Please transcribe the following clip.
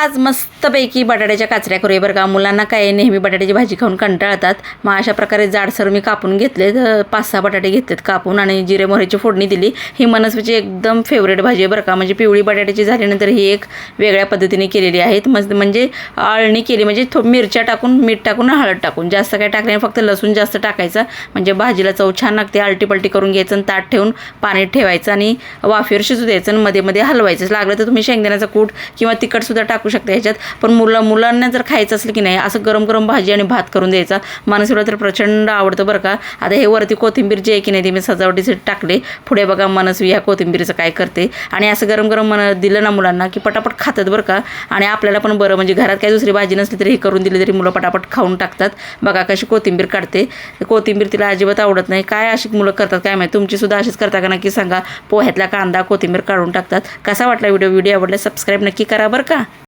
आज मस्तपैकी बटाट्याच्या काचऱ्या करूया बरं का. मुलांना काय नेहमी बटाट्याची भाजी खाऊन कंटाळतात. मग अशा प्रकारे जाडसर मी कापून घेतलेत, 5-6 बटाटे घेतलेत कापून आणि जिरे मोहरीची फोडणी दिली. ही मनस्वीची एकदम फेवरेट भाजी आहे बरं का. म्हणजे पिवळी बटाट्याची झाल्यानंतर ही एक वेगळ्या पद्धतीने केलेली आहेत. म्हणजे आळणी केली, म्हणजे मिरच्या टाकून, मीठ टाकून, हळद टाकून, जास्त काय टाकले, फक्त लसूण जास्त टाकायचा म्हणजे भाजीला चव छान लागते. आलटीपलटी करून घ्यायचं आणि ताट ठेवून पाणी ठेवायचं आणि वाफेवर शिजू द्यायचं आणि मध्ये मध्ये हलवायचं. लागलं तर तुम्ही शेंगदाण्याचा कूट किंवा तिखटसुद्धा टाकू शकता ह्याच्यात. पण मुलांना जर खायचं असलं की नाही असं गरम गरम भाजी आणि भात करून द्यायचा. मनस्वीला तर प्रचंड आवडतं बरं का. आता हे वरती कोथिंबीर जे आहे की नाही ते मी सजावटीसाठी टाकले. पुढे बघा मनस्वी ह्या कोथिंबीरचं काय करते. आणि असं गरम गरम दिलं ना मुलांना की पटापट खातात बरं का. आणि आपल्याला पण बरं, म्हणजे घरात काही दुसरी भाजी नसली तरी हे करून दिली तरी मुलं पटापट खाऊन टाकतात. बघा कशी कोथिंबीर काढते. कोथिंबीर तिला अजिबात आवडत नाही. काय अशी मुलं करतात काय माहिती. तुमची सुद्धा अशीच करता का नक्की सांगा. पोह्यातला कांदा कोथिंबीर काढून टाकतात. कसा वाटला व्हिडिओ आवडला सबस्क्राईब नक्की करा बरं का.